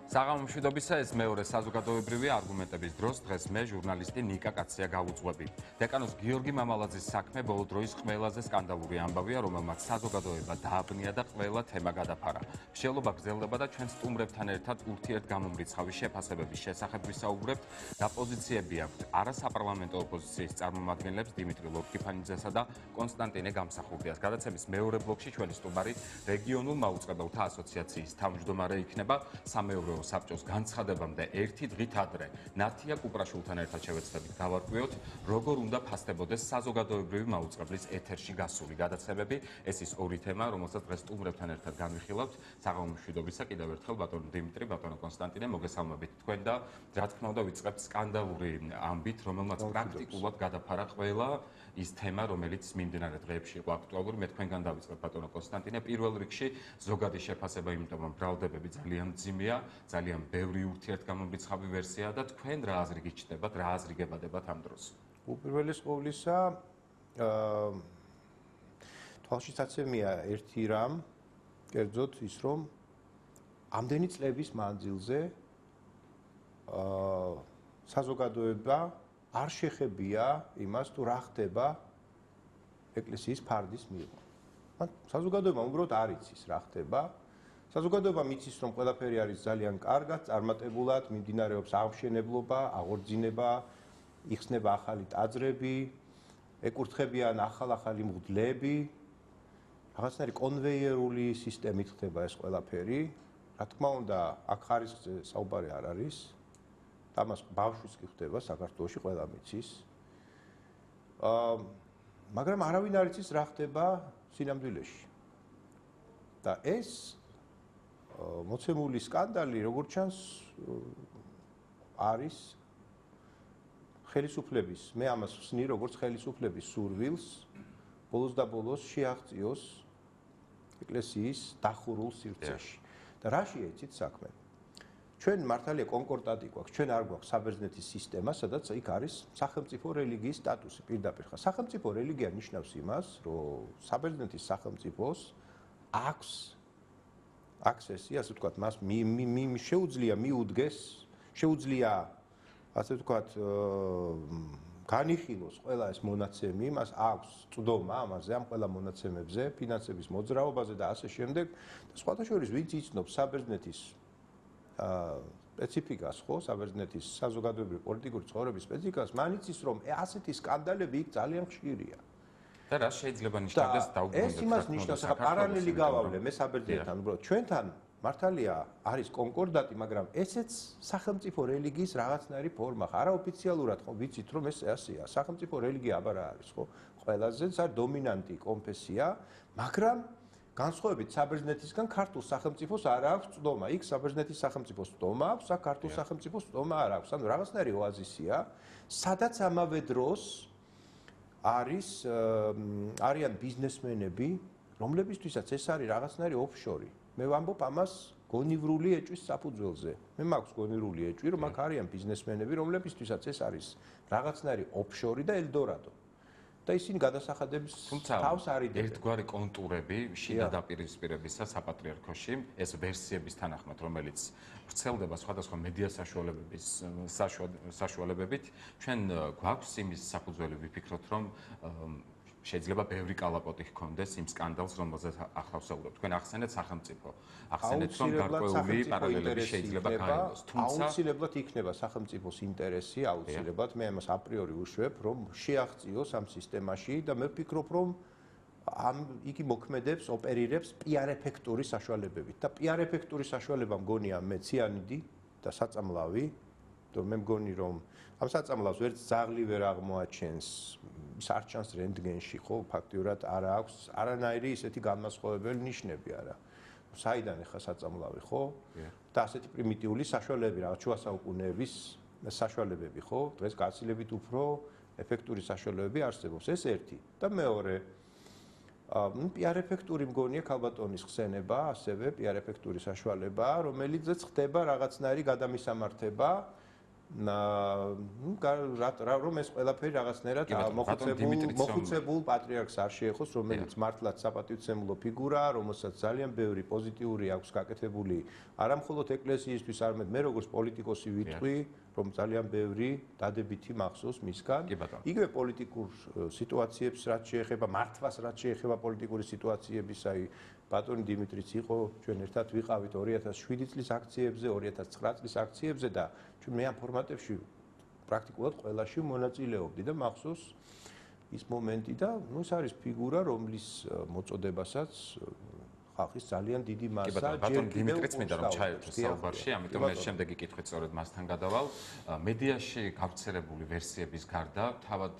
საღამომშვიდობისა ეს მეორე საზოგადოებრივი არგუმენტების დროს დღეს მე ჟურნალისტი ნიკა კაცია გავუძღვები. დეკანოს გიორგი მამალაძის საქმე ბოლო დროის ყველაზე სკანდალური ამბავია, რომელმაც საზოგადოება დააბნია და ყველა თემა გადაფარა. მშელობა გრძელდება და ჩვენ სტუმრებთან ერთად ურთიერთგამომრიცხავი შეფასებების შესახებ ვისაუბრებთ და პოზიციები აქვთ არასაპარლამენტო ოპოზიციის წარმომადგენლებს დიმიტრი ლორკიფანიძესა და კონსტანტინე გამსახურდიას. გადაცემის მეორე ბლოკში ჩვენი სტუმარი რეგიონულ მაუწყებელთა ასოციაციის თავმჯდომარე იქნება. სამეურვეო საბჭოს განცხადებამდე ერთი დღით ადრე ნათია კუპრაშვილთან ერთად შევეცდებით გავარკვიოთ, როგორ უნდა ფასდებოდეს საზოგადოებრივი მაუწყებლის ეთერში გასული გადაცემები. ეს ის ორი თემა, რომელსაც დღეს სტუმრებთან ერთად განვიხილავთ. საღამომშვიდობისა კიდევ ერთხელ ბატონო დიმიტრი, ბატონო კონსტანტინე, მოგესალმებით თქვენ და რა თქმა უნდა ვიწყებთ სკანდალური ამბით, რომელმაც პრაქტიკულად გადაფარა ყველა ის თემა, რომელიც მიმდინარე დღეებში იყო აქტუალური. მე თქვენგან დავიწყებ ბატონო კონსტანტინე. პირველ რიგში ზოგადი შეფასება, იმიტომ რომ ბრალდებები ძალიან მძიმეა, ძალიან ბევრი ურთიერთგამომრიცხავი ვერსია და თქვენ რა აზრი გიჩნდებათ, რა აზრი გებადებათ ამ დროს? უპირველეს ყოვლისა, თვალშისაცემია ერთი რამ, კერძოდ ის, რომ ამდენი წლების მანძილზე საზოგადოება არ შეხებია იმას, თუ რა ხდება ეკლესიის ფარდის მიღმა. საზოგადოება უბრალოდ არ იცის რა ხდება. საზოგადოება მიცის, რომ ყველაფერი არის ძალიან კარგად, წარმატებულად, მიმდინარეობს აღმშენებლობა, აღორძინება, იხსნება ახალი ტაძრები, ეკურთხებიან ახალ-ახალი მღვდლები, რაღაცნაირი კონვეიერული სისტემით ხდება ეს ყველაფერი. რა თქმა უნდა, აქ ხარისხზე საუბარი არ არის. და მას ბავშვის კი ხდება საქართველოში, ყველა მიცის. მაგრამ არავინ არ იცის რა ხდება სინამდვილეში. და ეს მოცემული სკანდალი, როგორც ჩანს, არის ხელისუფლების, მე ამას ვსნი, როგორც ხელისუფლების სურვილს, ბოლოს და ბოლოს შეაღწიოს ეკლესიის დახურულ სივრცეში. და რაშია იცით საქმე? ჩვენ მართალია კონკორდატი გვაქვს, ჩვენ არ გვაქვს საბერძნეთის სისტემა, სადაც იქ არის სახელმწიფო რელიგიის სტატუსი პირდაპირ. სახელმწიფო რელიგია ნიშნავს იმას, რომ საბერძნეთის სახელმწიფოს აქვს access-ი, ასე ვთქვათ, მას შეუძლია მიუდგეს, შეუძლია, ასე ვთქვათ, განიხილოს ყველა ეს მონაცემი, მას აქვს წვდომა ამაზე, ამ ყველა მონაცემებზე, ფინანსების მოძრაობაზე და ასე შემდეგ. და სხვათა შორის ვინც იცნობს საბერძნეთის სპეციფიკას, ხო, საბერძნეთის საზოგადოებრივი პოლიტიკური ცხოვრების სპეციფიკას, მან იცის, რომ ასეთი სკანდალები იქ ძალიან ხშირია. და რა შეიძლება ნიშნავდეს დაუბრუნდეთ? ეს იმას ნიშნავს, ახლა პარალელი გავავლე მე საბერძნეთთან, უბრალოდ ჩვენთან მართალია არის კონკორდატი, მაგრამ ესეც სახელმწიფო რელიგიის რაღაცნაირი ფორმა. არაოფიციალურად ხო ვიცით, რომ ეს ასეა. სახელმწიფო რელიგია აბა რა არის, ხო? ყველაზე დომინანტი კონფესია, მაგრამ განსხვავებით საბერძნეთისგან ქართულ სახელმწიფოს არ აქვს წვდომა. იქ საბერძნეთის სახელმწიფოს წვდომა აქვს, აქ ქართულ სახელმწიფოს წვდომა არ აქვს. ანუ რაღაცნაირი ოაზისია, სადაც ამავე დროს არიან ბიზნესმენები, რომლებისთვისაც ეს არის რაღაცნაირი ოფშორი. მე ვამბობ ამას გონივრული ეჭვის საფუძველზე. მე მაქვს გონივრული ეჭვი, რომ აქ არიან ბიზნესმენები, რომლებისთვისაც ეს არის რაღაცნაირი ოფშორი და ელდორადო. და ისინი გადასახადებს თავს არიდებენ. ერთგვარი კონტურები შიდა დაპირისპირებისა საპატრიარქოში, ეს ვერსიების თანახმად, რომელიც ვრცელდება სხვადასხვა მედია საშუალებებით, ჩვენ გვაქვს იმის საფუძველი ვიფიქროთ, რომ შეიძლება ბევრი კალაპოტი ჰქონდეს იმ სკანდალს, რომელზეც ახლა ვსაუბრობთ. თქვენ ახსენეთ სახელმწიფო, ახსენეთ, რომ გარკვეული პარალელები შეიძლება გაიგოს, თუმცა აუცილებლად იქნება სახელმწიფოს ინტერესი, აუცილებლად მე ამას აპრიორი უშვებ, რომ შეაღწიოს ამ სისტემაში და მე ვფიქრობ, რომ იგი მოქმედებს, ოპერირებს PR ეფექტური საშუალებებით და PR ეფექტური საშუალება მგონია მე ციანიდი და საწამლავი, და მე მგონი, რომ ამ საწამლავს ვერც ძაღლი ვერ აღმოაჩენს, ის არ ჩანს რენტგენში, ხო, ფაქტიურად არ აქვს არანაირი ისეთი განმასხვავებელი ნიშნები არა. საიდან ეხა საწამლავი, ხო? და ასეთი პრიმიტიული საშუალებები, რაღაც შუა საუკუნეების საშუალებები, ხო? დღეს გაცილებით უფრო ეფექტური საშუალებები არსებობს. ეს ერთი. და მეორე, PR ეფექტური მგონია ქალბატონის ხსენება, ასევე PR ეფექტური საშუალება, რომელიცაც ხდება რაღაცნაირი გადამისამართება რომ ეს ყველაფერი რაღაცნაირად მოხუცებულ პატრიარქს არ შეეხოს, რომელიც მართლაც საპატივცემულო ფიგურაა, რომელსაც ძალიან ბევრი პოზიტიური აქვს გაკეთებული არამხოლოდ ეკლესიისთვის, არამედ მე როგორც პოლიტიკოსი ვიტყვი, რომ ძალიან ბევრი დადებითი მახსოვს მისგან. იგივე პოლიტიკურ სიტუაციებს, რაც შეეხება მართვას, რაც შეეხება პოლიტიკური სიტუაციების, აი ბატონი დიმიტრიც იყო, ჩვენ ერთად ვიყავით 2007 წლის აქციებზე, 2009 წლის აქციებზე და მე ამ ფორმატებში პრაქტიკულად ყველაში მონაწილეობდი და მახსოვს ის მომენტი და ნუ ეს არის ფიგურა, რომლის მოწოდებასაც ხალხის ძალიან დიდი მასა ბატონი დიმიტრიც მინდა რომ ჩაერთოს საუბარში, ამიტომ ეს შემდეგი კითხვით სწორედ მასთან გადავალ. მედიაში გავრცელებული ვერსიების გარდა თავად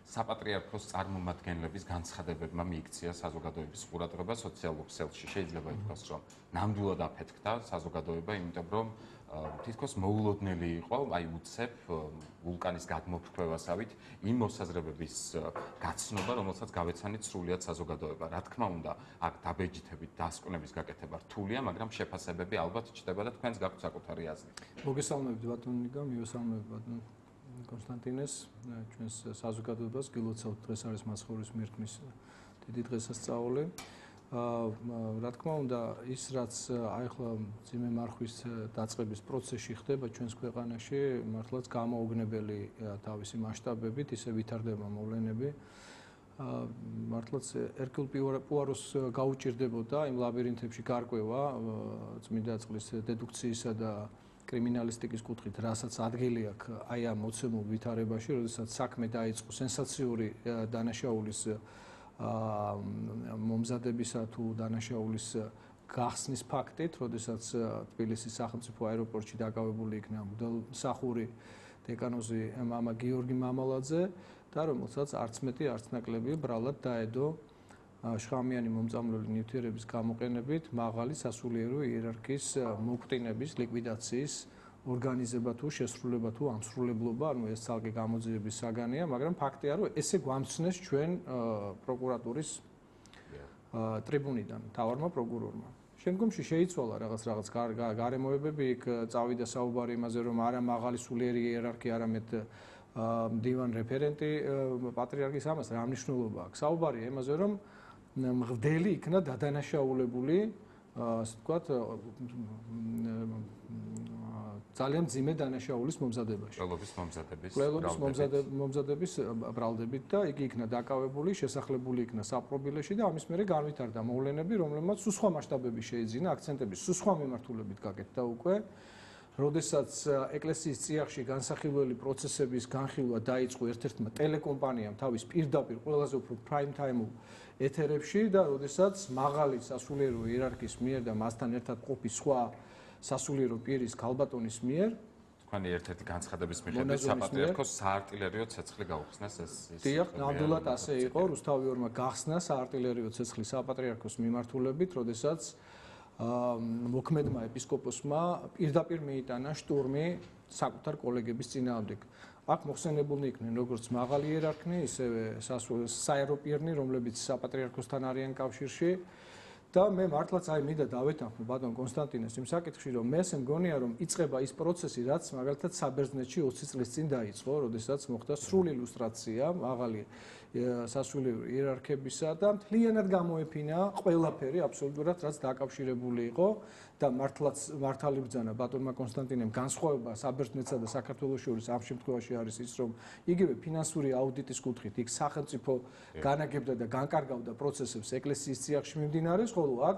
საპატრიარქოს წარმომადგენლების განცხადებებმა მიიქცია საზოგადოების ყურადღება სოციალურ ქსელში. შეიძლება ითქვას, რომ ნამდვილად აფეთქდა საზოგადოება, იმიტომ რომ თითქოს მოულოდნელი იყო, აი უცებ ვულკანის გადმოფრქვევასავით იმ მოსაზრებების გაცნობა, რომელსაც გავეცანით სრულიად საზოგადოება. რა თქმა უნდა, აქ დაბეჯითებით დასკვნების გაკეთება რთულია, მაგრამ შეფასებები ალბათ ჩდება და თქვენს გაქვთ საკუთარი აზრი. მოგესალმებით ბატონო ნიკა, მივესალმებით ბატონო კონსტანტინეს, ჩვენს საზოგადოებას გილოცავთ, დღეს არის მაცხოვრის მირთმის დიდი დღესასწაული. რა თქმა უნდა, ის რაც ახლა ძიმე მარხვის დაწყების პროცესში ხდება ჩვენს ქვეყანაში, მართლაც გამოუგნებელი თავისი მასშტაბებით, ისე ვითარდება მოვლენები. მართლაც ერკილ პუაროს გაუჭირდებოდა იმ ლაბირინთებში გარკვევა წმინდა წყლის დედუქციისა და კრიმინალისტიკის კუთხით, რასაც ადგილი აქვს აი ამ მოცემულ ვითარებაში, როდესაც საქმე დაიწყო სენსაციური დანაშაულის მომზადებისა თუ დანაშაულის გახსნის ფაქტით, როდესაც თბილისის სახელმწიფო აეროპორტში დაკავებული იქნა მღვდელმსახური დეკანოზი მამა გიორგი მამალაძე და რომელსაც არც მეტი არც ნაკლები ბრალად დაედო შხამიანი მომწამლელი ნივთიერების გამოყენებით მაღალი სასულიერო იერარქიის მოგვტინების ლიკვიდაციის ორგანიზება თუ შესრულება თუ ამსრულებლობა, ანუ ეს ცალკე გამოძიების საგანია, მაგრამ ფაქტია, რომ ესე გვამცნეს ჩვენ პროკურატურის ტრიბუნიდან, თავარმა პროკურორმა. შემდგომში შეიცვალა რაღაც გარემოებები, იქ წავიდა საუბარი იმაზე, რომ არა მაღალი სულიერი იერარქია, არამედ მდივან რეფერენტი პატრიარქის ამას რა მნიშვნელობა აქვს? საუბარია იმაზე, რომ მღვდელი იქნა დადანაშაულებული, ასე ვთქვათ, ძალიან მძიმე დანაშაულის მომზადებაში. ყველობის მომზადების ბრალდებით და იგი იქნა დაკავებული, შესახლებული იქნა საპრობილეში და ამის მერე განვითარდა მოვლენები, რომლებმაც სულ სხვა მასშტაბები შეიძინა, აქცენტები სულ სხვა მიმართულებით გაკეთდა უკვე. როდესაც ეკლესიის წიაღში განსახილველი პროცესების განხილვა დაიწყო ერთ-ერთმა ტელეკომპანიამ თავის პირდაპირ ყველაზე უფრო prime time-ულ ეთერებში და როდესაც მაღალი სასულიერო იერარქიის მიერ და მასთან ერთად ყოფი სხვა სასულიერო პირის ქალბატონის მიერ თქვენი ერთ-ერთი განცხადების მიხედვით საპატრიარქოს საარტილერიო ცეცხლი გაუხსნეს ეს დიახ, ნამდვილად ასე იყო, რუსთავიორმა გახსნა საარტილერიო ცეცხლი საპატრიარქოს მიმართულებით, როდესაც მოქმედმა ეპისკოპოსმა პირდაპირ მიიტანა შტურმი საკუთარ კოლეგების წინააღმდეგ. აქ მოხსენებულნი იქნენ როგორც მაღალი იერარქნი, ისევე საეროპირნი, რომლებიც საპატრიარქოსთან არიან კავშირში. და მე მართლაც აი მინდა დავეთანხმო ბატონ კონსტანტინეს იმ საკითხში, რომ მე ესე მგონია, რომ იწყება ის პროცესი, რაც მაგალითად საბერძნეთში 20 წლის წინ დაიწყო, როდესაც მოხდა სრული ილუსტრაცია მაღალი სასულიერო იერარქებისა და მთლიანად გამოეფინა ყველაფერი აბსოლუტურად, რაც დაკავშირებული იყო და მართლაც მართალი ბრძანა ბატონმა კონსტანტინემ განსხვავება საბერძნეთსა და საქართველოს შორის ამ შემთხვევაში არის ის, რომ იგივე ფინანსური აუდიტის კუთხით იქ სახელმწიფო განაგებდა და განკარგავდა პროცესებს ეკლესიის წიაღში მიმდინარეს, ხოლო აქ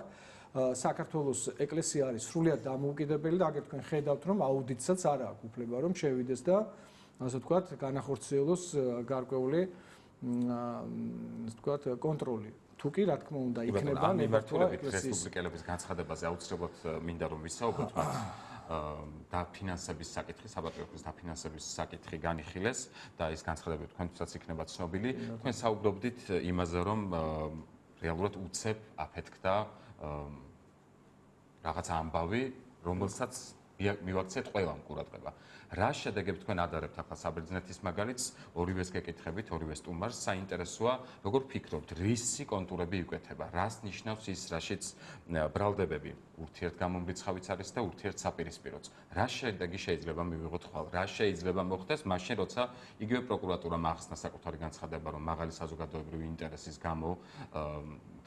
საქართველოს ეკლესია არის სრულიად დამოუკიდებელი და აგერ თქვენ ხედავთ, რომ აუდიტსაც არ აქვს უფლება, რომ შევიდეს და ასე ვთქვათ, განახორციელოს გარკვეული ასე ვთქვათ, კონტროლი. თუ კი რა თქმა უნდა იქნება მიმართულებით რესპუბლიკელების განცხადებაზე აუცილებლად მინდა რომ ვისაუბროთ, დაფინანსების საკითხი, საპატრიარქოს დაფინანსების საკითხი განიხილეს და ეს განცხადებები თქვენთვისაც იქნება ცნობილი. თქვენ საუბრობდით იმაზე, რომ რეალურად უცებ აფეთქდა რაღაც ამბავი, რომელსაც მივაქციეთ ყველამ ყურადღება. რა შედეგები თქვენ ადარებთ ახლა საბერძნეთის მაგალითს, ორივეს გეკითხებით, ორივე სტუმარს, საინტერესოა, როგორ ფიქრობთ, რისი კონტურები იკვეთება, რას ნიშნავს ის, რაშიც ბრალდებები, ურთიერთგამომრიცხავიც არის და ურთიერთსაპირისპიროც. რა შედეგი შეიძლება მივიღოთ ხვალ, რა შეიძლება მოხდეს მაშინ, როცა იგივე პროკურატურამ ახსნა საკუთარი განცხადება, რომ მაღალი საზოგადოებრივი ინტერესის გამო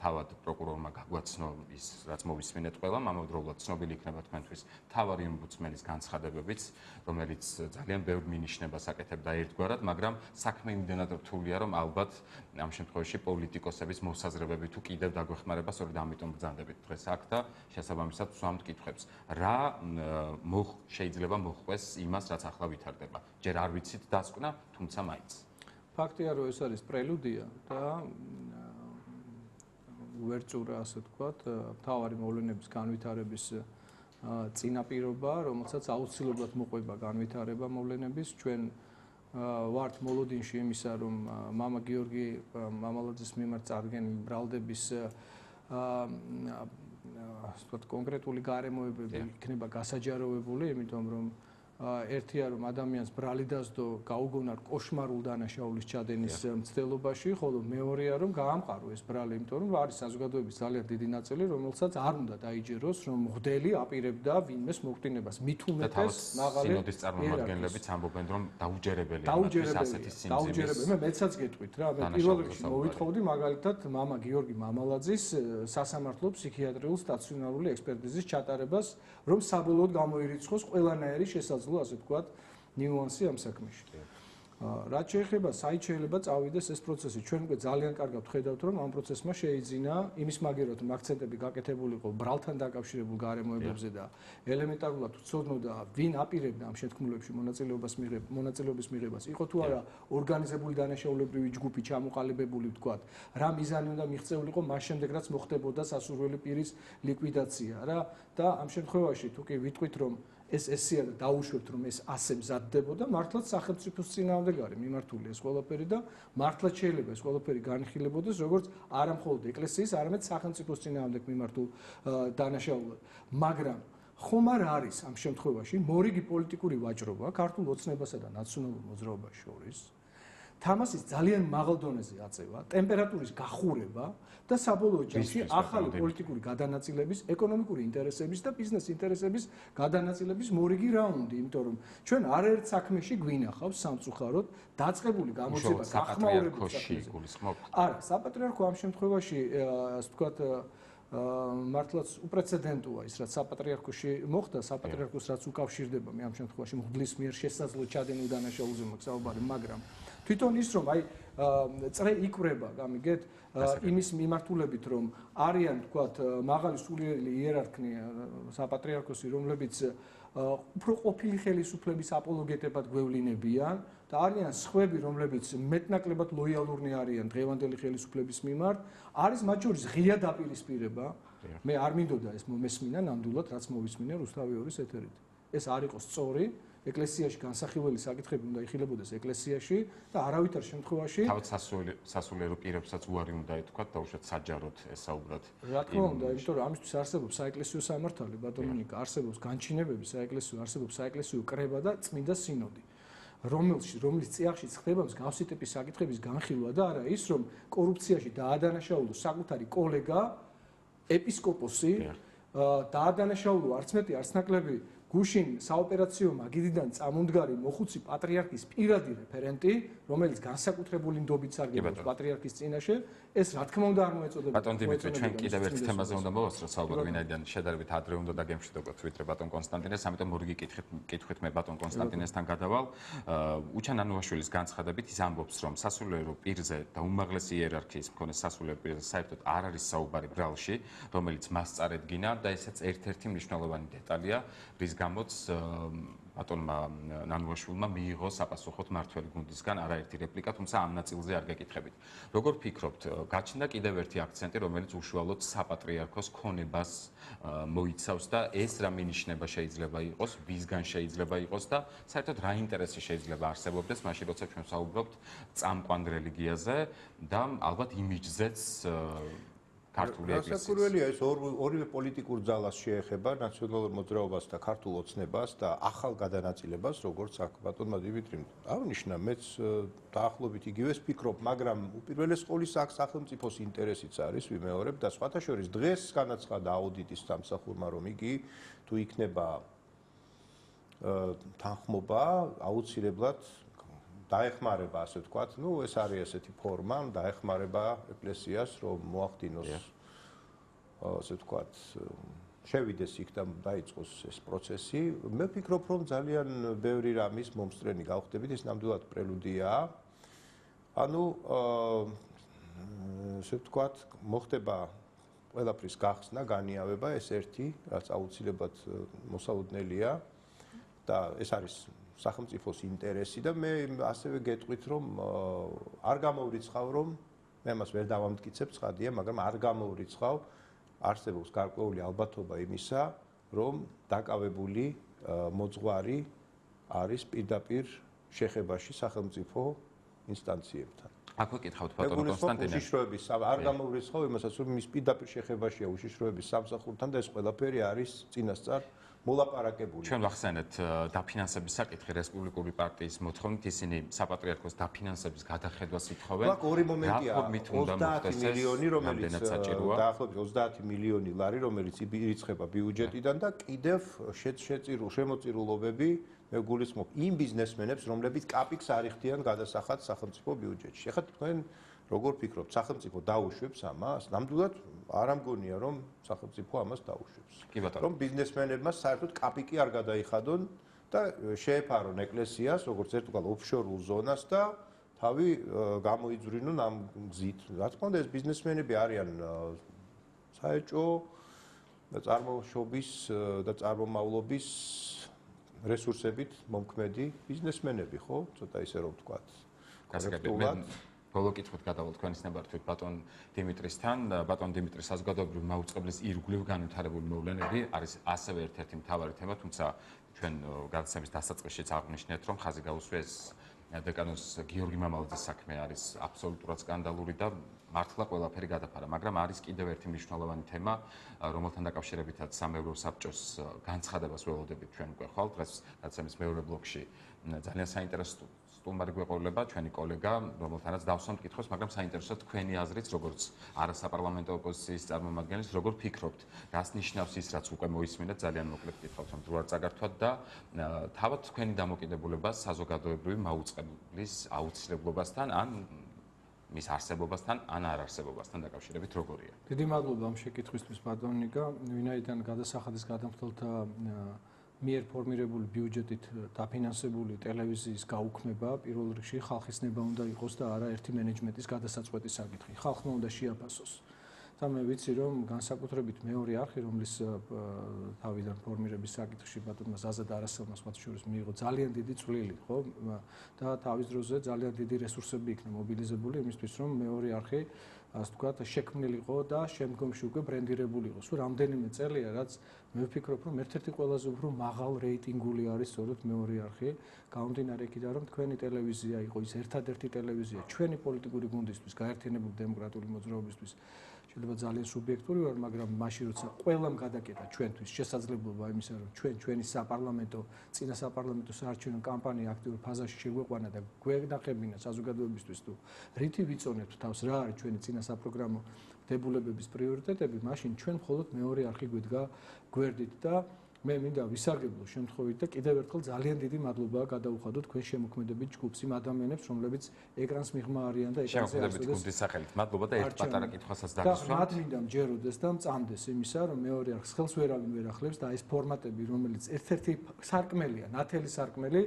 თავად პროკურორმა გაგვაცნო ის, რაც მოვისმინეთ ყველამ, ამავდროულად ცნობილი იქნება თქვენთვის თავარი ომბუდსმენის განცხადებებიც, რომელიც ძალიან ბევრ მინიშნებას აკეთებდა ერთგვარად, მაგრამ საქმე იმდენად რთულია, რომ ალბათ ამ შემთხვევაში პოლიტიკოსების მოსაზრებები თუ კიდევ დაგვეხმარება, სწორედ ამიტომ ბრძანდებით დღეს აქ და შესაბამისად ვსვამთ კითხვებს. რა შეიძლება მოხდეს იმას, რაც ახლა ვითარდება? ჯერ არ ვიცით დასკვნა, თუმცა მაინც. ფაქტია, რომ ეს არის პრელუდია და უვერტურა, ასე ვთქვათ, მთავარი მოვლენების განვითარების წინაპირობა, რომელსაც აუცილებლად მოყვება განვითარება მოვლენების. ჩვენ ვართ მოლოდინში იმისა, რომ მამა გიორგი მამალაძის მიმართ წარდგენილი ბრალდების ასე ვთქვათ, კონკრეტული გარემოებები იქნება გასაჯაროვებული, იმიტომ რომ ერთია რომ ადამიანს ბრალი დასდო გაუგონა კოშმარულ დანაშაულის ჩადენის მცდელობაში, ხოლო მეორეა რომ გაამყარო ეს ბრალი, იმიტომ რომ არის საზოგადოების ძალიან დიდი ნაწილი, რომელსაც არ უნდა დაიჯეროს, რომ მღვდელი აპირებდა ვინმეს მოხდინებას, მით უმეტეს მაღალი სინოდის წარმომადგენლებიც ამბობენ, რომ დაუჯერებელია ასეთი სიმძიმის. დაუჯერებელი, მე მეცაც გეტყვით რა, მე პირველ რიგში მოვითხოვდი მაგალითად მამა გიორგი მამალაძის სასამართლო ფსიქიატრიულ სტაციონარული ექსპერტიზის ჩატარებას, რომ საბოლოოდ გამოირიცხოს ყველანაირი შესაძლო ასე ვთქვათ, ნიუანსი ამ საქმეში. რაც შეეხება საით შეიძლება წავიდეს ეს პროცესი, ჩვენ უკვე ძალიან კარგად ხედავთ, რომ ამ პროცესმა შეიძინა იმის მაგერად რომ აქცენტები გაკეთებული იყო ბრალთან დაკავშირებულ გარემოებებზე და ელემენტარულად ვცოდნოდა ვინ აპირებდა ამ შეთქმულებში მონაწილეობის მიღებას, იყო თუ არა ორგანიზებული დანაშაულებრივი ჯგუფი ჩამოყალიბებული, ვთქვათ, რა მიზანი უნდა მიღწეულიყო მას შემდეგ რაც მოხდებოდა სასურველი პირის ლიკვიდაცია რა და ამ შემთხვევაში თუ კი ვიტყვით რომ ეს ესია და დაუშვებთ რომ ეს ასე მზადდებოდა, მართლაც სახელმწიფოს წინააღმდეგ არის მიმართული ეს ყველაფერი და მართლაც შეიძლება ეს ყველაფერი განხილებოდეს როგორც არა მხოლოდ ეკლესიის, არამედ სახელმწიფოს წინააღმდეგ მიმართულ დანაშაულად. მაგრამ ხომ არ არის ამ შემთხვევაში მორიგი პოლიტიკური ვაჭრობა ქართულ ოცნებასა და ნაციონალურ მოძრაობას შორის, თამასის ძალიან მაღალ დონეზე აწევა, ტემპერატურის გახურება და საბოლოო ჯამში ახალი პოლიტიკური გადანაწილების, ეკონომიკური ინტერესების და ბიზნეს ინტერესების გადანაწილების მორიგი რაუნდი, იმიტომ რომ ჩვენ არაერთ საქმეში გვინახავს სამწუხაროდ დაწყებული გამოძიება გახმაურების გულისხმობთ. არა, საპატრიარქო ამ შემთხვევაში, ასე ვთქვათ, მართლაც უპრეცედენტოა ის, რაც საპატრიარქოში მოხდა, საპატრიარქოს რაც უკავშირდება მე ამ შემთხვევაში მღვდლის მიერ შესაძლო ჩადენილ დანაშაულზე მოგზაურობ, მაგრამ თვითონ ის რომ აი წრე იკვრება, გამიგეთ, იმის მიმართულებით რომ არიან თქვათ მაღალი სულიერი იერარქი საპატრიარქოსი, რომლებიც უფრო ყოფილი ხელისუფლების აპოლოგეტებად გვევლინებიან და არიან სხვები, რომლებიც მეტნაკლებად ლოიალურნი არიან დღევანდელი ხელისუფლების მიმართ, არის მათ შორის ღია დაპირისპირება. მე არ მინდოდა ეს მომესმინა ნამდვილად, რაც მოვისმინე რუსთავიორის ეთერით. ეს არ იყო სწორი. ეკლესიაში განსახილველი საკითხები უნდა იხილებოდეს ეკლესიაში და არავითარ შემთხვევაში თავად სასულიერო პირებსაც უარი უნდა ეთქვათ და უშუალოდ საჯაროდ ესაუბრათ. რა თქმა უნდა, იმიტომ რომ ამისთვის არსებობს საეკლესიო სამართალი, ბატონო ნიკა, არსებობს განჩინებები საეკლესიო, არსებობს საეკლესიო კრება და წმინდა სინოდი. რომლის წიაღშიც ხდება მსგავსი ტიპის საკითხების განხილვა და არა ის, რომ კორუფციაში დაადანაშაულოს საკუთარი კოლეგა, ეპისკოპოსი, დაადანაშაულო არც მეტი, არც ნაკლები გუშინ საოპერაციო მაგიდიდან წამომდგარი მოხუცი პატრიარქის პირადი რეფერენტი, რომელიც განსაკუთრებული ნდობით სარგებლობს პატრიარქის წინაშე, ეს რა თქმა უნდა არ მოეწოდება. ბატონ დიმიტრი, ჩვენ კიდევ ერთ თემაზე უნდა მოვასწროთ საუბარი, ვინაიდან შედარებით ადრე უნდა დაგემშვიდობოთ ვიდრე ბატონ კონსტანტინეს, ამიტომ მორიგი კითხვით მე ბატონ კონსტანტინესთან გადავალ. უჩან ანუაშვილის განცხადებით ის ამბობს, რომ სასულიერო პირზე და უმაღლესი იერარქიის მქონე სასულიერო პირზე საერთოდ არ არის საუბარი ბრალში, რომელიც მას წარედგინა და ესეც ერთ-ერთი მნიშვნელოვანი დეტალია, რის გამოც ბატონმა ნანუაშვილმა მიიღო საპასუხოდ მართველი გუნდისგან არაერთი რეპლიკა, თუმცა ამ ნაწილზე არ გეკითხებით. როგორ ფიქრობთ, გაჩნდა კიდევ ერთი აქცენტი, რომელიც უშუალოდ საპატრიარქოს ქონებას მოიცავს და ეს რა მინიშნება შეიძლება იყოს, ვისგან შეიძლება იყოს და საერთოდ რა ინტერესი შეიძლება არსებობდეს, მაშინ როცა ჩვენ ვსაუბრობთ წამყვან რელიგიაზე და ალბათ იმიჯზეც ქართული ეკლესიის. სასაკურველია ეს ორივე პოლიტიკურ ძალას შეეხება, ნაციონალურ მოძრაობას და ქართულ ოცნებას და ახალ გადანაწილებას, როგორც აქ ბატონმა დიმიტრიმ აღნიშნა, მეც დაახლოებით იგივეს ვფიქრობ, მაგრამ უპირველეს ყოვლისა აქ სახელმწიფოს ინტერესიც არის, ვიმეორებ და სხვათა შორის დღეს განაცხადა აუდიტის სამსახურმა, რომ იგი თუ იქნება თანხმობა, აუცილებლად დაეხმარება, ასე ვთქვათ, ეს არის ესეთი ფორმა, დაეხმარება ეკლესიას, რომ მოახდინოს, ასე ვთქვათ, შევიდეს იქ და დაიწყოს ეს პროცესი. მე ვფიქრობ, რომ ძალიან ბევრი რამის მომსწრენი გავხდებით, ეს ნამდვილად პრელუდიაა. ანუ, ასე ვთქვათ, მოხდება ყველაფრის გახსნა, განიავება, ეს ერთი, რაც აუცილებლად მოსალოდნელია და ეს არის სახელმწიფოს ინტერესი და მე ასევე გეტყვით, რომ არ გამოვრიცხავ, რომ მე ამას ვერ დავამტკიცებ, ცხადია, მაგრამ არ გამოვრიცხავ, არსებობს გარკვეული ალბათობა იმისა, რომ დაკავებული მოძღვარი არის პირდაპირ შეხებაში სახელმწიფო ინსტანციებთან. აქ ვეკითხავთ ბატონო კონსტანტინე. უშიშროების არ გამოვრიცხავ იმასაც, რომ ის პირდაპირ შეხებაშია უშიშროების სამსახურთან და ეს ყველაფერი არის წინასწარ მოლაპარაკებული. ჩვენ ვახსენეთ დაფინანსების საკითხი რესპუბლიკური პარტიის მოთხოვნით ისინი საპატრიარქოს დაფინანსების გადახედვას ითხოვენ. აქ ორი მომენტია. 30 მილიონი, რომელიც დაახლოებით 30 მილიონი ლარი, რომელიც ირიცხება ბიუჯეტიდან და კიდევ შემოწირულობები მე გულისხმობ იმ ბიზნესმენებს, რომლებიც კაპიკს არ იხდიან გადასახადს სახელმწიფო ბიუჯეტში. ეხლა თქვენ როგორ ფიქრობთ, სახელმწიფო დაუშვებს ამას? ნამდვილად არ ამგონია, რომ სახელმწიფო ამას დაუშვებს. რომ ბიზნესმენებმა საერთოდ კაპიკი არ გადაიხადონ და შეეფარონ ეკლესიას, როგორც ერთგვარ ოფშორულ ზონას და თავი გამოიძვრინონ ამ გზით. რა თქმა უნდა, ეს ბიზნესმენები არიან საეჭვო წარმოშობის და წარმომავლობის რესურსებით მომქმედი ბიზნესმენები, ხო? ცოტა ისე რომ ვთქვათ. ბოლო კითხვით გადავალთ თქვენის ნებართვით ბატონ დიმიტრისთან. ბატონ დიმიტრის საზოგადოებრივი მაუწყებლის ირგვლივ განვითარებული მოვლენები არის ასევე ერთ-ერთი მთავარი თემა, თუმცა ჩვენ გადაცემის დასაწყისშიც აღვნიშნეთ, რომ ხაზი გაუსვეს დეკანოს გიორგი მამალაძის საქმე არის აბსოლუტურად სკანდალური და მართლა ყველაფერი გადაფარა, მაგრამ არის კიდევ ერთი მნიშვნელოვანი თემა, რომელთან დაკავშირებითაც სამეურვეო საბჭოს განცხადებას ველოდებით ჩვენ უკვე ხვალ დღეს გადაცემის მეორე ბლოკში ძალიან საინტერესო სტუმარი გვეყოლება ჩვენი კოლეგა, რომელთანაც დავსვამ კითხვას, მაგრამ საინტერესოა თქვენი აზრით, როგორც არასაპარლამენტო ოპოზიციის წარმომადგენლის, როგორ ფიქრობთ, რას ნიშნავს ის, რაც უკვე მოისმინეთ, ძალიან მოკლედ კითხავთ, რომ თუ არ წაგართვათ და თავად თქვენი დამოკიდებულება საზოგადოებრივი მაუწყებლის აუცილებლობასთან ან მის არსებობასთან ან არ არსებობასთან დაკავშირებით როგორია? დიდი მადლობა ამ შეკითხვისთვის ბატონ ნიკა, ვინაიდან გადასახადის გადამხდელთა მიერ ფორმირებული ბიუჯეტით დაფინანსებული ტელევიზიის გაუქმება პირველ რიგში ხალხის ნება უნდა იყოს და არა ერთი მენეჯმენტის გადასაწყვეტის საკითხი. ხალხმა უნდა შეაფასოს. და მე ვიცი, რომ განსაკუთრებით მეორე არხი, რომლის თავიდან ფორმირების საკითხში ბატონმა ზაზა და არასელმა სხვათა შორის მიიღო ძალიან დიდი წვლილი, ხო? და თავის დროზე ძალიან დიდი რესურსები იქნა მობილიზებული იმისთვის, რომ მეორე არხი ასე ვთქვათ, შექმნილიყო და შემდგომში უკვე ბრენდირებულიყო. სულ რამდენიმე წელია, რაც მე ვფიქრობ, რომ ერთ-ერთი ყველაზე უფრო მაღალ რეიტინგული არის სწორედ მეორე არხი, გამომდინარე იქიდან, რომ თქვენი ტელევიზია იყო ის ერთადერთი ტელევიზია ჩვენი პოლიტიკური გუნდისთვის, გაერთიანებული დემოკრატიული მოძრაობისთვის. შეიძლება ძალიან სუბიექტური ვარ, მაგრამ მაშინ როცა ყველამ გადაკეტა ჩვენთვის შესაძლებლობა იმისა, რომ ჩვენი საპარლამენტო, წინა საპარლამენტო საარჩევნო კამპანია აქტიურ ფაზაში შეგვეყვანა და გვენახებინა საზოგადოებისთვის თუ რითი ვიწონებთ თავს, რა არის ჩვენი წინა საპროგრამო დებულებების პრიორიტეტები, მაშინ ჩვენ მხოლოდ მეორე არხი გვიდგა გვერდით და მე მინდა ვისარგებლო შემთხვევით და კიდევ ერთხელ ძალიან დიდი მადლობა გადაუხადო თქვენ შემოქმედებით ჯგუფს იმ ადამიანებს, რომლებიც ეკრანს მიღმა არიან და ეკრანზე შემოქმედებით გუნდის სახელით. მადლობა და ერთ პატარა კითხვასაც და დაგისვამ. მათ მინდა მჯეროდეს და მწამდეს იმისა, რომ მეორე არხს ხელს ვერავინ ვერ ახლებს და ეს ფორმატები, რომელიც ერთ-ერთი სარკმელია, ნათელი სარკმელი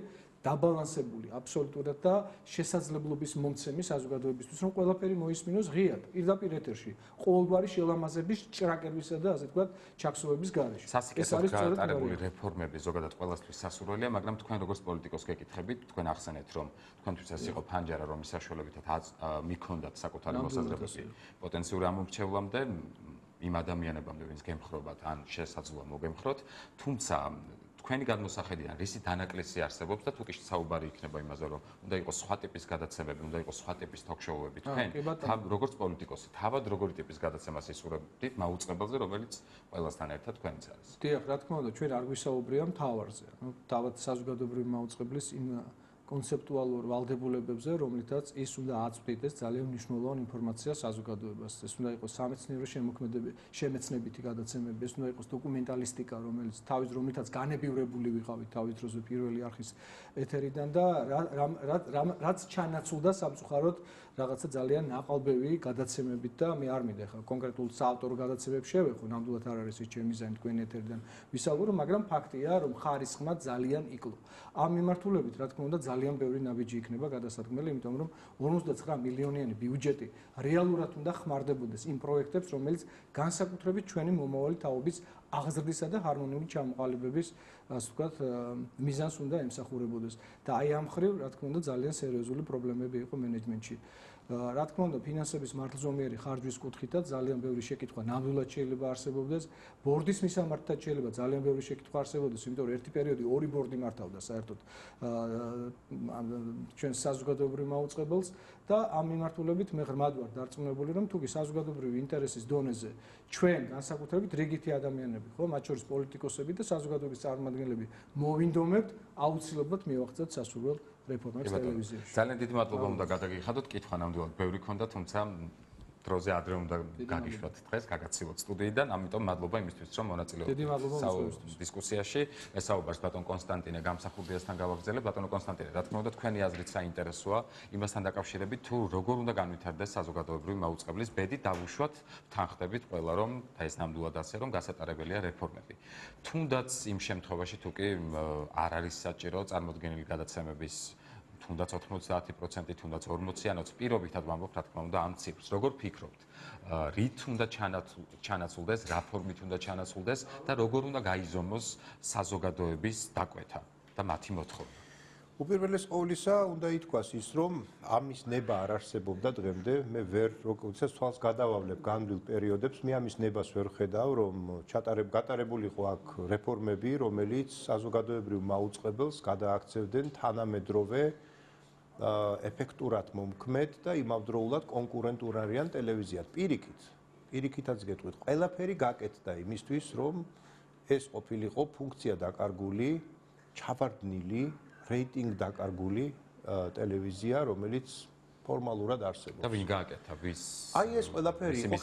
დაბალანსებული აბსოლუტურად და შესაძლებლობის მომცემი საზოგადოებისთვის, რომ ყველაფერი მოისმინოს ღიად, პირდაპირ ეთერში, ყოველგვარი შელამაზების, ჭრაკერვისა და ასე ვთქვათ, ჩაქსოვების გარეშე. სასიკეთოდ გაატარებული რეფორმები ზოგადად ყველასთვის სასურველია, მაგრამ თქვენ როგორც პოლიტიკოს გეკითხებით, თქვენ ახსენეთ, რომ თქვენთვის ეს იყო ფანჯარა, რომლის საშუალებითაც მიქონდათ საკუთარი მოსაზრებები პოტენციურ ამომრჩევლამდე, იმ ადამიანებამდე, ვინც გემხრობათ ან შესაძლოა მოგემხროთ, თუმცა თქვენი გადმოსახედიდან რისი დანაკლისი არსებობს და თუ კი საუბარი იქნება იმაზე, რომ უნდა იყოს სხვა ტიპის გადაცემები, უნდა იყოს სხვა ტიპის თოქ-შოუები, თქვენ როგორც პოლიტიკოსი, თავად როგორი ტიპის გადაცემას ისურვებთ მაუწყებელზე, რომელიც ყველასთან ერთად თქვენიც არის. დიახ, რა თქმა უნდა, ჩვენ არ გვისაუბრია მთავარზე. თავად საზოგადოებრივი მაუწყებლის იმ კონცეპტუალურ ვალდებულებებზე, რომლითაც ის უნდა აწვდიდეს ძალიან მნიშვნელოვან ინფორმაციას საზოგადოებას. ეს უნდა იყოს სამეცნიერო შემეცნებითი გადაცემები, ეს უნდა იყოს დოკუმენტალისტიკა, რომლითაც განებივრებული ვიყავით თავის დროზე პირველი არხის ეთერიდან და რაც ჩანაცვლდა სამწუხაროდ რაღაცა ძალიან ნაყალბევი გადაცემებით და მე არ მინდა ხა კონკრეტულ საავტორო გადაცემებს შევეხო, ნამდვილად არ არის ეს ჩემი ზანი თქვენი ეთერიდან ვისაუბრე, მაგრამ ფაქტია, რომ ხარისხმა ძალიან იკლო. ამ მიმართულებით, რა თქმა უნდა, ძალიან ბევრი ნაბიჯი იქნება გადასადგმელი, იმიტომ რომ 59 მილიონიანი ბიუჯეტი რეალურად უნდა ხმარდებოდეს იმ პროექტებს, რომელიც განსაკუთრებით ჩვენი მომავალი თაობის აღზრდისა და ჰარმონიული ჩამოყალიბების, ასე ვთქვათ, მიზანს უნდა ემსახურებოდეს. და აი ამ ხრივ, რა თქმა უნდა, ძალიან სერიოზული პრობლემები იყო მენეჯმენტში. რა თქმა უნდა, ფინანსების მართლზომიერი ხარჯვის კუთხითაც ძალიან ბევრი შეკითხვა ნამდვილად შეიძლება არსებობდეს. ბორდის მისამართთან შეიძლება ძალიან ბევრი შეკითხვა არსებობდეს, იმიტომ რომ ერთი პერიოდი ორი ბორდი მართავდა საერთოდ ჩვენს საზოგადოებრივ მაუწყებელს და ამ მიმართულებით მე ღრმად ვარ დარწმუნებული, რომ თუკი საზოგადოებრივი ინტერესის დონეზე ჩვენ განსაკუთრებით რიგითი ადამიანები, ხო, მათ შორის პოლიტიკოსები და საზოგადოების წარმომადგენლები მოვინდომებთ, აუცილებლად მივახცევთ სასურველ რეფორმებს ტელევიზიაში. ძალიან დიდი მადლობა უნდა გადაგიხადოთ, კითხვა ნამდვილად ბევრი ქონდა, თუმცა დროზე ადრე უნდა გაგიშვათ დღეს, გაგაცილოთ სტუდიიდან, ამიტომ მადლობა იმისთვის, რომ მონაწილეობთ დისკუსიაში. ესაუბრებს ბატონ კონსტანტინე გამსახურდიასთან გავაგრძელებ. ბატონო კონსტანტინე, რა თქმა უნდა, თქვენი აზრით საინტერესოა იმასთან დაკავშირებით, თუ როგორ უნდა განვითარდეს საზოგადოებრივი მაუწყებლის ბედი, დავუშვათ, თანხდებით ყველა, რომ ეს ნამდვილად ასე, რომ გასატარებელია რეფორმები. თუნდაც იმ შემთხვევაში, თუ კი არ არის საჭირო წარმოდგენილი გადაცემების თუნდაც 90%, თუნდაც 40%-იანოც პირობითად ვამბობ, რა თქმა უნდა, ამ ციფრს. როგორ ფიქრობთ, რით უნდა ჩანაცვლდეს, რა ფორმით უნდა ჩანაცვლდეს და როგორ უნდა გაიზომოს საზოგადოების დაკვეთა და მათი მოთხოვნა? უპირველეს ყოვლისა, უნდა ითქვას ის, რომ ამის ნება არ არსებობდა დღემდე, მე ვერ როგორც თვალს გადავავლებ განვლილ პერიოდებს, მე ამის ნებას ვერ ხედავ, რომ გატარებული იყო აქ რეფორმები, რომელიც საზოგადოებრივ მაუწყებელს გადააქცევდნენ თანამედროვე ეფექტურად მომქმედ და იმავდროულად კონკურენტულ არიან ტელევიზიად. პირიქითაც გეტყვით, ყველაფერი გაკეთდა იმისთვის, რომ ეს ყოფილიყო ფუნქცია დაკარგული, ჩავარდნილი რეიტინგ დაკარგული ტელევიზია, რომელიც ფორმალურად არსებობს. და ვინ გააკეთა, ვის? აი ეს ყველაფერი იყო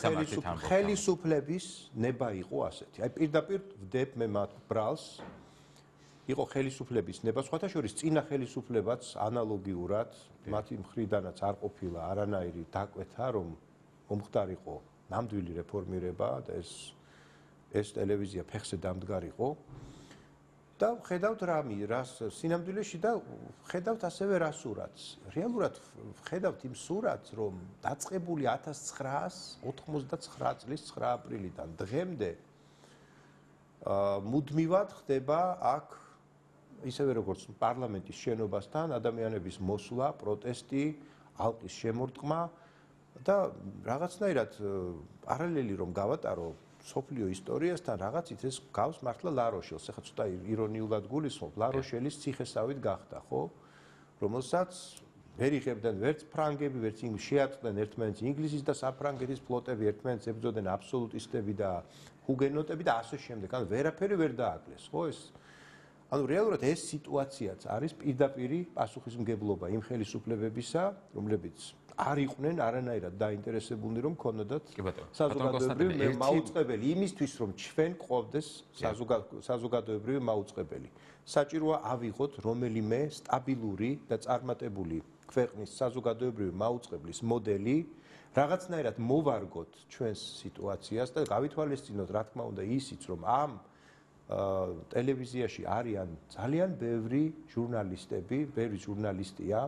ხელისუფლების ნება იყო ასეთი. აი პირდაპირ ვდებ მე მათ ბრალს. იყო ხელისუფლების ნება, სხვათა შორის წინა ხელისუფლებაც ანალოგიურად მათი მხრიდანაც არ ყოფილა არანაირი დაკვეთა, რომ მომხდარიყო ნამდვილი რეფორმირება და ეს ტელევიზია ფეხზე დამდგარიყო. და ხედავთ რას სინამდვილეში და ხედავთ ასევე რა სურათს. რეალურად ხედავთ იმ სურათს, რომ დაწყებული 1989 წლის 9 აპრილიდან დღემდე მუდმივად ხდება აქ ისევე როგორც პარლამენტის შენობასთან ადამიანების მოსვლა, პროტესტი, ალყის შემორტყმა და რაღაცნაირად პარალელი რომ გავატარო სოფლიო ისტორიასთან რაღაცით ეს გავს მართლა ლაროშელს. ეხლა ცოტა ირონიულად გულისხმობ, ლაროშელის ციხესავით გახდა, ხო? რომელსაც ვერ იღებდნენ ვერც ფრანგები, ვერც შეატყდნენ ერთმანეთს ინგლისის და საფრანგეთის ფლოტები, ერთმანეთს ებრძოდნენ აბსოლუტისტები და ჰუგენოტები და ასე შემდეგ. ანუ ვერაფერი ვერ დააკლეს, ხო ეს? ანუ რეალურად ეს სიტუაციაც არის პირდაპირი პასუხისმგებლობა იმ ხელისუფლებებისა, რომლებიც არ იყვნენ არანაირად დაინტერესებულნი რომ ქონოდათ საზოგადოებრივი მაუწყებელი იმისთვის რომ ჩვენ qvdes საზოგადოებრივი მაუწყებელი. საჭიროა ავიღოთ რომელიმე სტაბილური და წარმატებული ქვეყნის საზოგადოებრივი მაუწყებლის მოდელი, რაღაცნაირად მოვარგოთ ჩვენს სიტუაციას და გავითვალისწინოთ რა თქმა უნდა ისიც რომ ამ ტელევიზიაში არიან ძალიან ბევრი ჟურნალისტები, ბევრი ჟურნალისტია,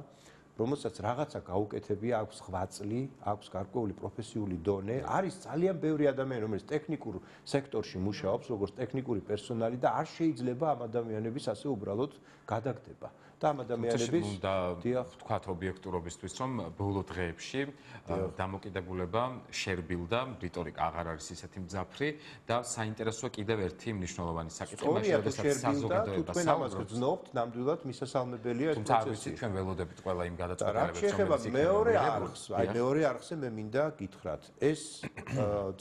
რომელსაც რაღაცა გაუკეთებია, აქვს ღვაწლი, აქვს გარკვეული პროფესიული დონე, არის ძალიან ბევრი ადამიანი, რომელიც ტექნიკურ სექტორში მუშაობს, როგორც ტექნიკური პერსონალი და არ შეიძლება ამ ადამიანების ასე უბრალოდ გადაგდება. და ამ ადამიანების ვთქვათ ობიექტურობისთვის, რომ ბოლო დღეებში დამოკიდებულება შერბილდა, რიტორიკა აღარ არის ისეთი მძაფრი და საინტერესოა კიდევ ერთი მნიშვნელოვანი საკითხი, მაშინ როდესაც საზოგადოება თქვენ ამას გძნობთ, ნამდვილად მისასალმებელია ეს თუმცა არ ვიცით ჩვენ ველოდებით ყველა იმ გადაწყვეტილებებს, შეეხება მეორე არხს, აი მეორე არხზე მე მინდა გითხრათ, ეს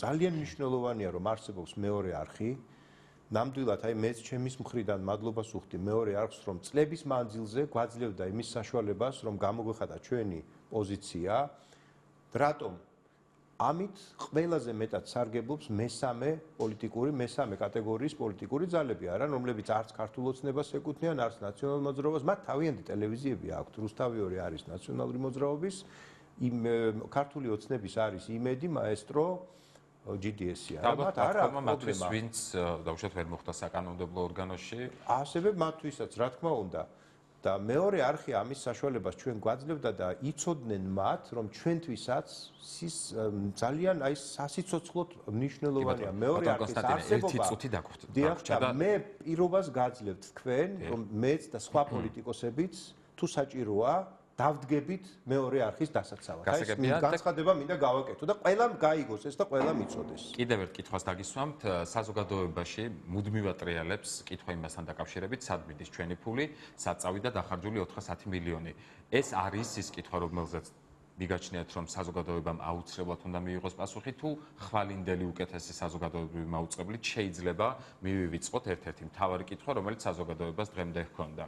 ძალიან მნიშვნელოვანია, რომ არსებობს მეორე არხი. ნამდვილად აი მეც ჩემის მხრიდან მადლობას ვუხდი მეორე არხს, რომ წლების მანძილზე გვაძლევდა იმის საშუალებას, რომ გამოგვეხადა ჩვენი პოზიცია. რატომ? ამით ყველაზე მეტად სარგებლობს მესამე კატეგორიის პოლიტიკური ძალები არა, რომლებიც არც ქართულ ოცნებას ეკუთვნიან, არც ნაციონალურ მოძრაობას, მათ თავიანთი ტელევიზიები აქვთ. რუსთავი არის ნაციონალური მოძრაობის, ქართული ოცნების არის იმედი, მაესტრო, GDS-ია. ალბათ არ აქვს მათთვის, ვინც დაუშვათ ვერ მოხვდა საკანონმდებლო ორგანოში. ასევე მათთვისაც, რა თქმა უნდა. და მეორე არხი ამის საშუალებას ჩვენ გვაძლევდა და იცოდნენ მათ, რომ ჩვენთვისაც ძალიან აი სასიცოცხლოდ მნიშვნელოვანია მეორე არხის არსებობა. და მე პირობას გაძლევთ თქვენ, რომ მეც და სხვა პოლიტიკოსებიც თუ საჭიროა დავდგებით მეორე არხის დასაცავად. აი ეს განცხადება მინდა გავაკეთო და ყველამ გაიგოს ეს და ყველამ იცოდეს. კიდევ ერთ კითხვას დაგისვამთ, საზოგადოებაში მუდმივად ტრიალებს კითხვა იმასთან დაკავშირებით, სად მიდის ჩვენი ფული, სად წავიდა დახარჯული 410 მილიონი. ეს არის ის კითხვა, რომელზეც მიგაჩნიათ, რომ საზოგადოებამ აუცილებლად უნდა მიიღოს პასუხი, თუ ხვალინდელი უკეთესი საზოგადოებრივი მაუწყებლით შეიძლება მივივიწყოთ ერთ-ერთი მთავარი კითხვა, რომელიც საზოგადოებას დღემდე ჰქონდა.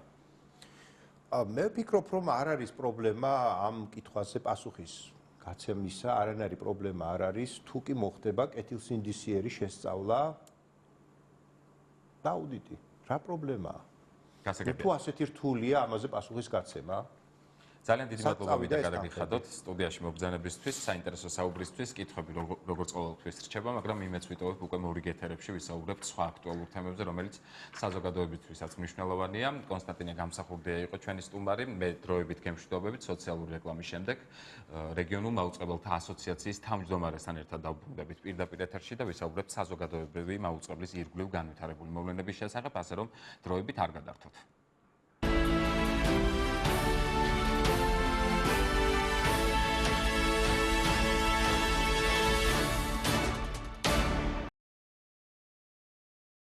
მე ვფიქრობ, რომ არ არის პრობლემა ამ კითხვაზე პასუხის გაცემისა, არანაირი პრობლემა არ არის, თუ კი მოხდება კეთილსინდისიერი შესწავლა და აუდიტი. რა პრობლემაა? თუ ასეთი რთულია ამაზე პასუხის გაცემა? ძალიან დიდი მადლობა მინდა გადაგიხადოთ სტუდიაში მობრძანებისთვის, საინტერესო საუბრისთვის, კითხვები როგორც ყოველთვის რჩება, მაგრამ იმეც ვიტოვებ უკვე მორიგ ეთერებში ვისაუბრებთ სხვა აქტუალურ თემებზე, რომელიც საზოგადოებისთვისაც მნიშვნელოვანია. კონსტანტინე გამსახურდია იყო ჩვენი სტუმარი, მე დროებით გემშვიდობებით სოციალური რეკლამის შემდეგ რეგიონულ მაუწყებელთა ასოციაციის თავმჯდომარესთან ერთად დავბრუნდებით პირდაპირ ეთერში და ვისაუბრებთ საზოგადოებრივი მაუწყებლის ირგვლივ განვითარებული მოვლენების შესახებ, ასე რომ დროებით არ გადართოთ.